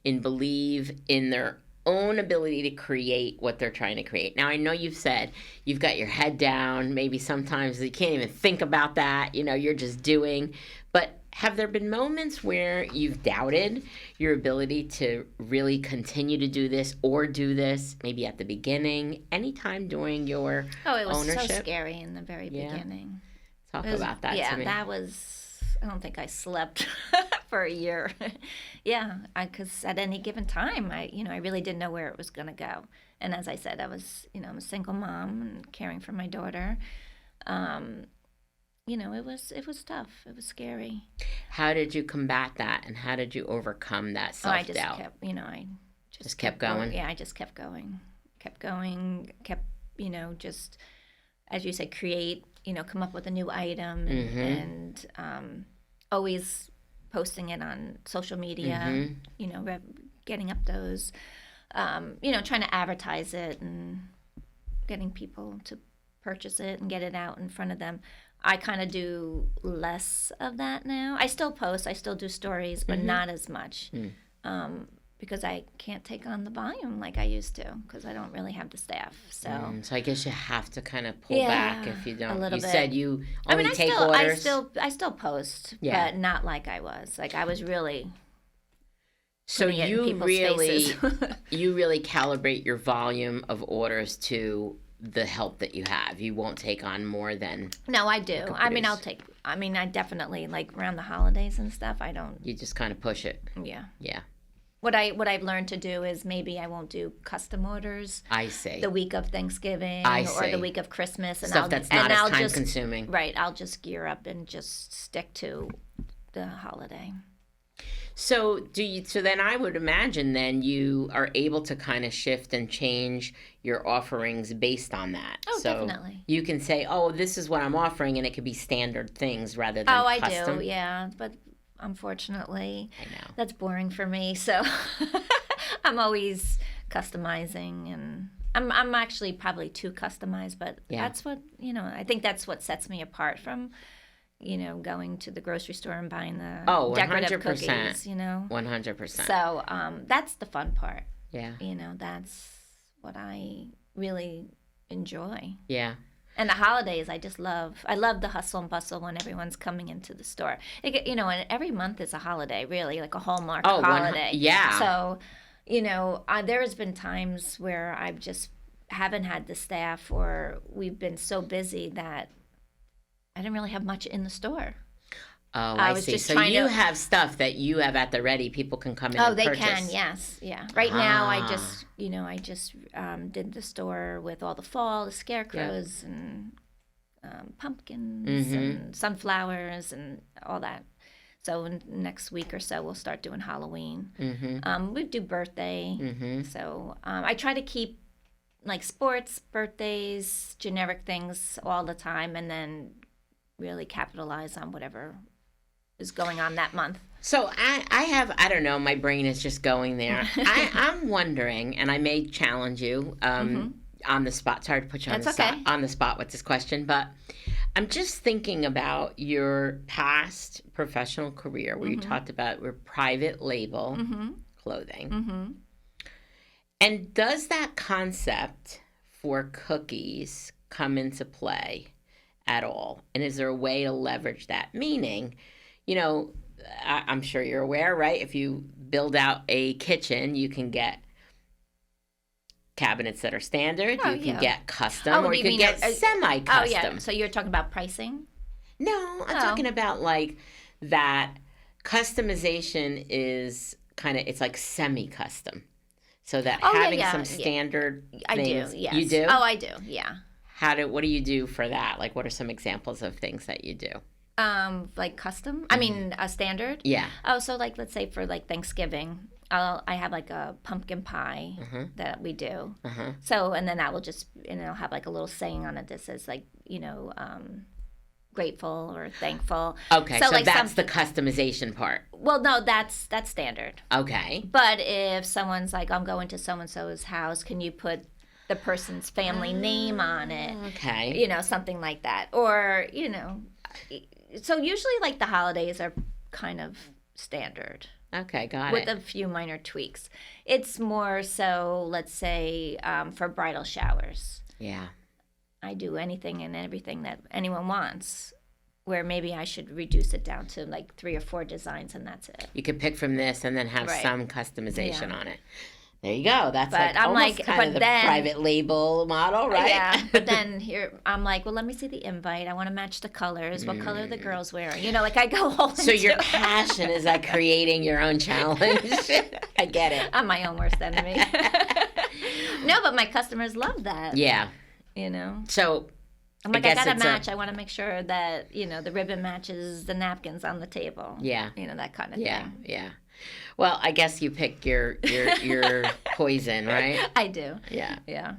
and believe in their own ability to create what they're trying to create. Now, I know you've said you've got your head down. Maybe sometimes you can't even think about that. You're just doing. But have there been moments where you've doubted your ability to really continue to do this or do this, maybe at the beginning, anytime during your it was ownership? so scary in the very beginning. Talk about that to me. Yeah, that was, I don't think I slept for a year. Yeah, because at any given time, I really didn't know where it was going to go. And as I said, I was, I'm a single mom and caring for my daughter. It was tough. It was scary. How did you combat that, and how did you overcome that self-doubt? I just kept going? Yeah, I just kept going. Just, as you said, create, come up with a new item and always posting it on social media, getting up those, trying to advertise it and getting people to purchase it and get it out in front of them. I kind of do less of that now. I still post, I still do stories, but not as much because I can't take on the volume like I used to because I don't really have the staff. So I guess you have to kind of pull back if you don't. A little you bit. Said you only take orders. I still post, but not like I was. Like I was really. So you really calibrate your volume of orders to the help that you have. You won't take on more than. No, I do. I definitely, like around the holidays and stuff, I don't. You just kind of push it. Yeah. Yeah. What I've learned to do is maybe I won't do custom orders. I see. The week of Thanksgiving or the week of Christmas, and stuff that's not as time consuming. Right. I'll just gear up and just stick to the holiday. So then I would imagine then you are able to kind of shift and change your offerings based on that. Oh, so definitely. You can say, oh, this is what I'm offering, and it could be standard things rather than custom. I do, yeah. But unfortunately, I know. That's boring for me. So I'm always customizing, and I'm actually probably too customized, but that's what, I think that's what sets me apart from going to the grocery store and buying the decorative cookies, 100%. So that's the fun part. Yeah. That's what I really enjoy. Yeah. And the holidays, I love the hustle and bustle when everyone's coming into the store. And every month is a holiday, really, like a Hallmark holiday. Yeah. So, there has been times where I've just haven't had the staff, or we've been so busy that I didn't really have much in the store. Oh, I see. So you have stuff that you have at the ready. People can come in and purchase. Oh, they can, yes. Yeah. Right now, I just did the store with all the scarecrows and pumpkins and sunflowers and all that. So next week or so, we'll start doing Halloween. We do birthday. So I try to keep like sports, birthdays, generic things all the time, and then really capitalize on whatever is going on that month. So I don't know, my brain is just going there. I'm wondering, and I may challenge you on the spot. Sorry to put you on the spot with this question, but I'm just thinking about your past professional career where you talked about your private label clothing. And does that concept for cookies come into play at all? And is there a way to leverage that? Meaning, I'm sure you're aware, right? If you build out a kitchen, you can get cabinets that are standard. You can get custom, or you can get semi-custom. Oh, yeah. So you're talking about pricing? No, I'm talking about like that customization is it's like semi-custom. So that having some standard things. I do, yes. You do? Oh, I do, yeah. What do you do for that? Like, what are some examples of things that you do? Like custom? I mean, a standard? Yeah. Oh, so like, let's say for like Thanksgiving, I have like a pumpkin pie that we do. So, and then that will just, I'll have like a little saying on it that says like, grateful or thankful. Okay, so like that's the customization part. Well, no, that's standard. Okay. But if someone's like, I'm going to so-and-so's house, can you put the person's family name on it? Okay. Something like that. Or, so usually like the holidays are kind of standard. Okay, got with it. a few minor tweaks. It's more so, let's say, for bridal showers. Yeah. I do anything and everything that anyone wants, where maybe I should reduce it down to like 3 or 4 designs and that's it. You could pick from this and then have Right. some customization Yeah. on it. There you go. That's But like I'm almost like- kind but of the then- private label model, right? Yeah, but then here I'm like, well, let me see the invite. I want to match the colors. What color are the girls wearing? You know, like I go all So into your it. passion is like creating your own challenge. I get it. I'm my own worst enemy. No, but my customers love that. Yeah. You know, So I'm like, guess I got to it's match. I want to make sure that, you know, the ribbon matches the napkins on the table. Yeah. You know, that kind of Yeah, thing. yeah. Well, I guess you pick your poison, right? I do. Yeah. Yeah.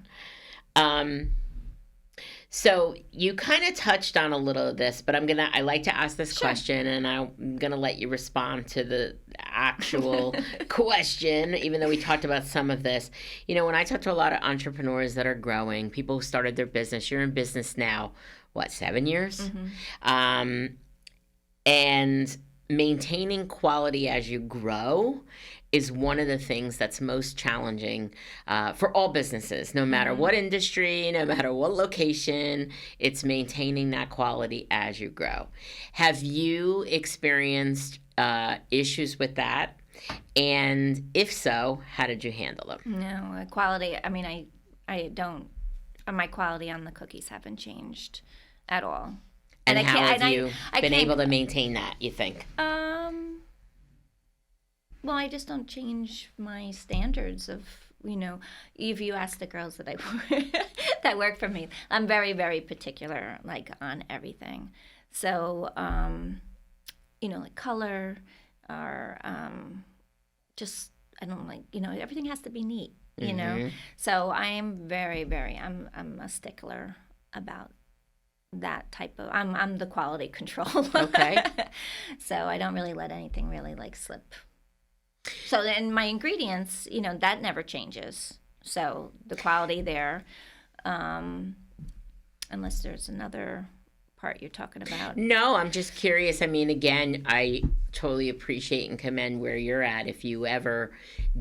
So you kind of touched on a little of this, but I like to ask this question, and I'm gonna let you respond to the actual question, even though we talked about some of this. You know, when I talk to a lot of entrepreneurs that are growing, people who started their business, you're in business now, what, 7 years? Mm-hmm. And maintaining quality as you grow is one of the things that's most challenging for all businesses, no matter what industry, no matter what location. It's maintaining that quality as you grow. Have you experienced issues with that? And if so, how did you handle them? No, quality. I mean, I don't. My quality on the cookies haven't changed at all. And I how can't- have I- you I been can't- able to maintain that, you think? Well, I just don't change my standards of, you know, if you ask the girls that that work for me, I'm very, very particular, like, on everything. So, you know, like color or just, I don't like, you know, everything has to be neat, you know? So I am very, very, I'm a stickler about that type of, I'm the quality control. Okay. So I don't really let anything really like slip. So then my ingredients, you know, that never changes. So the quality there, unless there's another part you're talking about. No, I'm just curious. I mean, again, I totally appreciate and commend where you're at. If you ever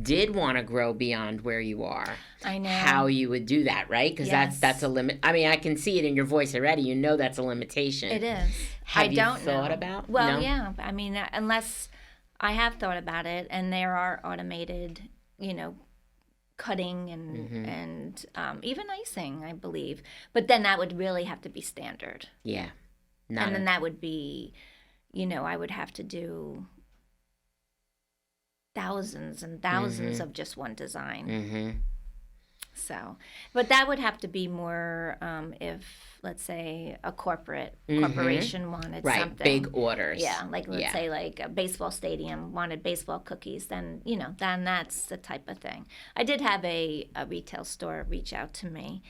did want to grow beyond where you are, I know how you would do that, right? Because Yes. that's a limit. I mean, I can see it in your voice already. You know that's a limitation. it is. Have I you don't thought know. about? Well, No? yeah. I mean, unless I have thought about it, and there are automated, you know, cutting and even icing, I believe. But then that would really have to be standard. Yeah. And then that would be, you know, I would have to do thousands and thousands of just one design. So, but that would have to be more if, let's say, a corporation wanted right. something. Big orders. Yeah, like let's say like a baseball stadium wanted baseball cookies, then, you know, then that's the type of thing. I did have a retail store reach out to me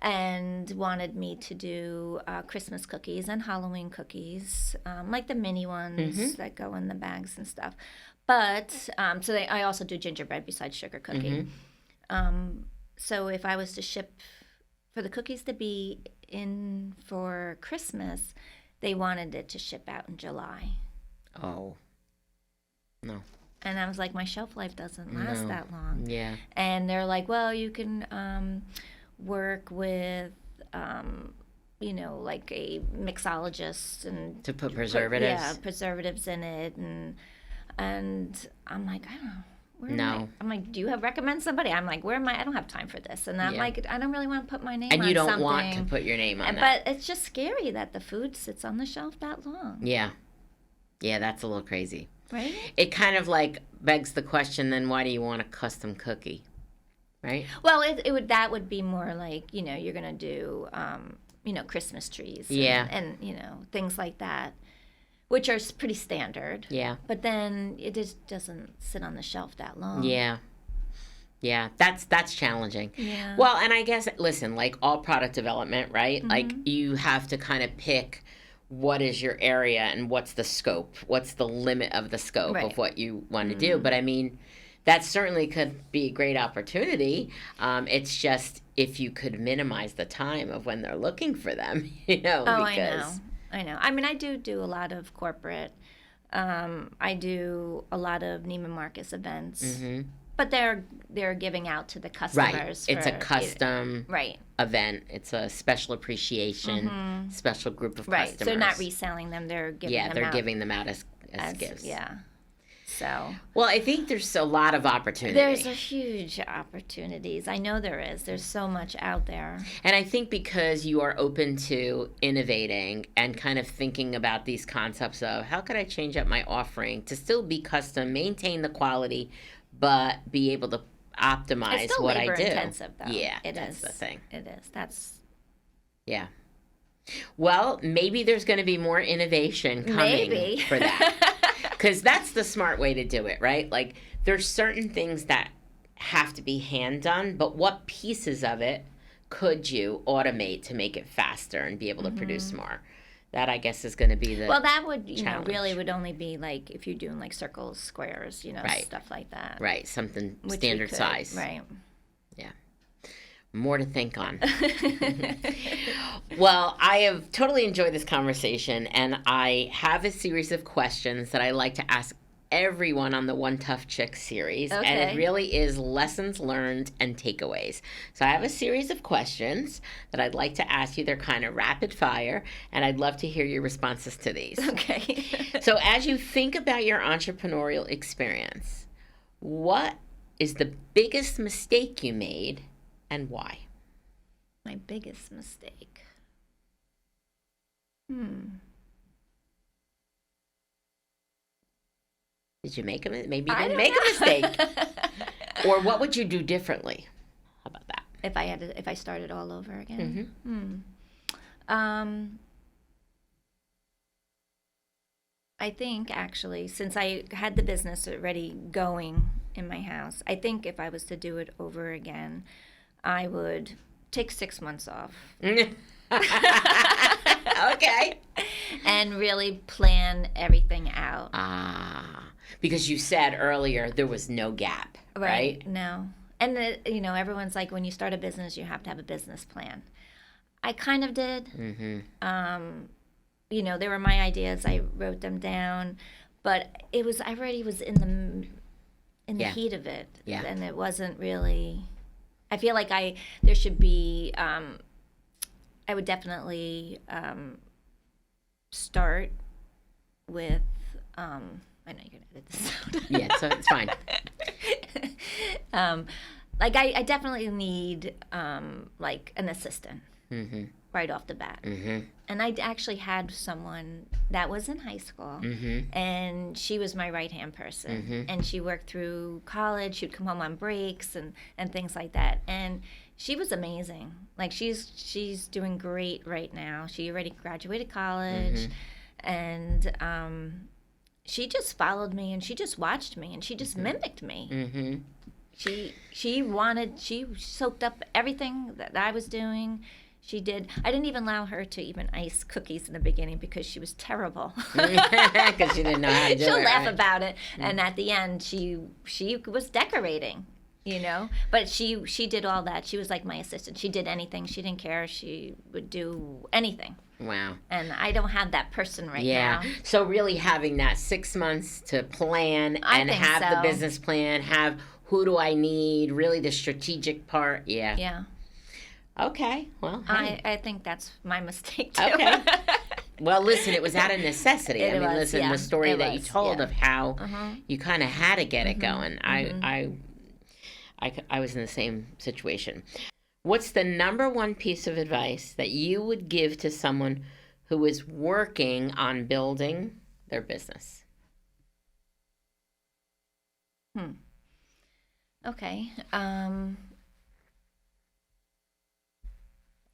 and wanted me to do Christmas cookies and Halloween cookies, like the mini ones that go in the bags and stuff. But, I also do gingerbread besides sugar cookie. So if I was to ship, for the cookies to be in for Christmas, they wanted it to ship out in July. Oh. No. And I was like, my shelf life doesn't last No. that long. Yeah. And they're like, well, you can work with, you know, like a mixologist and To put preservatives. preservatives in it, and I'm like, I don't know. No. I'm like, do you recommend somebody? I'm like, where am I? I don't have time for this. And I'm Yeah. like, I don't really want to put my name on And you don't something. want to put your name on that. But it's just scary that the food sits on the shelf that long. Yeah. Yeah, that's a little crazy. Right? It kind of like begs the question, then why do you want a custom cookie? Right? Well, that would be more like, you know, you're going to do, you know, Christmas trees. Yeah. And, you know, things like that, which are pretty standard. Yeah. But then it just doesn't sit on the shelf that long. Yeah. Yeah, that's challenging. Yeah. Well, and I guess, listen, like all product development, right? Like you have to kind of pick what is your area and what's the scope, what's the limit of the scope Right. of what you want to do. But I mean, that certainly could be a great opportunity. It's just if you could minimize the time of when they're looking for them, you know, Oh, because I know. I mean, I do a lot of corporate I do a lot of Neiman Marcus events. Mm-hmm. But they're giving out to the customers. Right. It's a custom right. event. It's a special appreciation, special group of customers. Right. So they're not reselling them. They're giving them out. Yeah, they're giving them out as gifts. Yeah. So. Well, I think there's a lot of opportunity. There's a huge opportunities. I know there is. There's so much out there. And I think because you are open to innovating and kind of thinking about these concepts of how could I change up my offering to still be custom, maintain the quality, but be able to optimize what I do. It's still labor-intensive, though. Yeah, that's the thing. It is. Yeah. Well, maybe there's going to be more innovation coming for that. Because that's the smart way to do it, right? Like, there's certain things that have to be hand done, but what pieces of it could you automate to make it faster and be able to produce more? That, I guess, is going to be the that would, challenge. Really would only be like if you're doing like circles, squares, right. Stuff like that. Right, something standard size. Right. Yeah. More to think on. Well, I have totally enjoyed this conversation, and I have a series of questions that I like to ask everyone on the One Tough Chick series, and it really is lessons learned and takeaways. So I have a series of questions that I'd like to ask you. They're kind of rapid fire, and I'd love to hear your responses to these. Okay. So as you think about your entrepreneurial experience, what is the biggest mistake you made and why? My biggest mistake. Did you make a mistake? Maybe you didn't make a mistake. Or what would you do differently? How about that? If I started all over again? I think, actually, since I had the business already going in my house, I think if I was to do it over again, I would take 6 months off. Okay. And really plan everything out. Because you said earlier there was no gap, right? No. And, everyone's like, when you start a business, you have to have a business plan. I kind of did. They were my ideas. I wrote them down. But I already was in the heat of it. Yeah. And it wasn't really... I feel like there should be... I would definitely start with... I know you're going to edit this out. Yeah, so it's fine. I definitely need an assistant right off the bat. And I actually had someone that was in high school, and she was my right-hand person. And she worked through college. She'd come home on breaks and things like that. And she was amazing. Like, she's doing great right now. She already graduated college, and she just followed me, and she just watched me, and she just mimicked me. She soaked up everything that I was doing. She did. I didn't even allow her to even ice cookies in the beginning because she was terrible. Because she didn't know how to do it. She'll laugh about it, and at the end, she was decorating. But she did all that. She was like my assistant. She did anything. She didn't care. She would do anything. Wow. And I don't have that person now. Yeah. So really having that 6 months to plan and have the business plan, have who do I need, really the strategic part. Yeah. Yeah. Okay. Well, hey. I think that's my mistake too. Okay. Well, listen, it was out of necessity. The story that you told of how you kind of had to get it going. I was in the same situation. What's the number one piece of advice that you would give to someone who is working on building their business? Okay.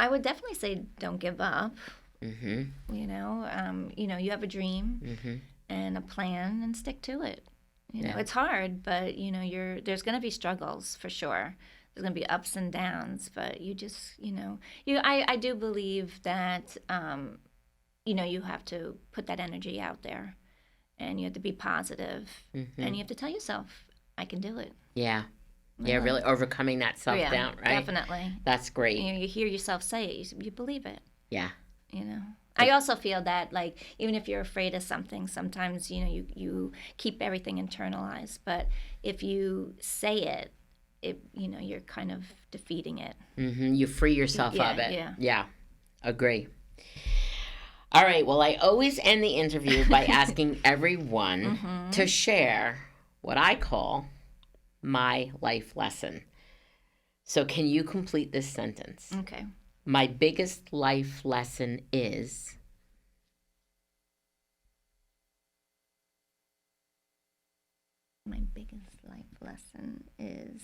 I would definitely say don't give up. You have a dream and a plan, and stick to it. It's hard, but there's going to be struggles for sure. There's going to be ups and downs, but you just, I do believe that, you have to put that energy out there, and you have to be positive, and you have to tell yourself, I can do it. Yeah. Yeah, really overcoming that self-doubt, right? Definitely. That's great. You hear yourself say it, you believe it. Yeah. I also feel that, like, even if you're afraid of something, sometimes, you keep everything internalized. But if you say it, you're kind of defeating it. Mm-hmm. You free yourself of it. Yeah. Agree. All right. Well, I always end the interview by asking everyone to share what I call my life lesson. So can you complete this sentence? Okay. My biggest life lesson is... My biggest life lesson is...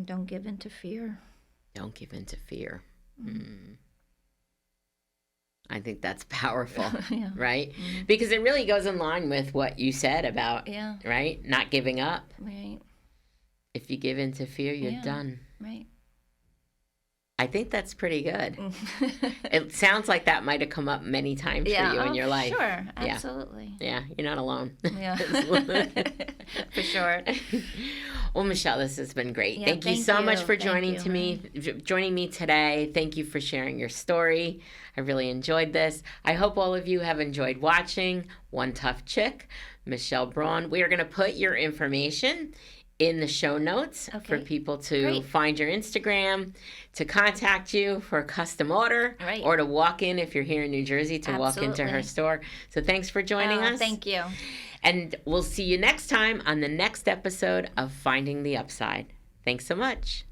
don't give in to fear. Don't give in to fear. I think that's powerful, right? Because it really goes in line with what you said about, right? Not giving up. Right. If you give in to fear, you're done. Right. I think that's pretty good. It sounds like that might have come up many times for you in your life. Sure, absolutely. Yeah, you're not alone. Yeah, for sure. Well, Michele, this has been great. Yeah, thank you so much for joining me today. Thank you for sharing your story. I really enjoyed this. I hope all of you have enjoyed watching One Tough Chick, Michele Braun. We are going to put your information in the show notes for people to find your Instagram, to contact you for a custom order, or to walk in if you're here in New Jersey, to walk into her store. So thanks for joining us. Thank you. And we'll see you next time on the next episode of Finding the Upside. Thanks so much.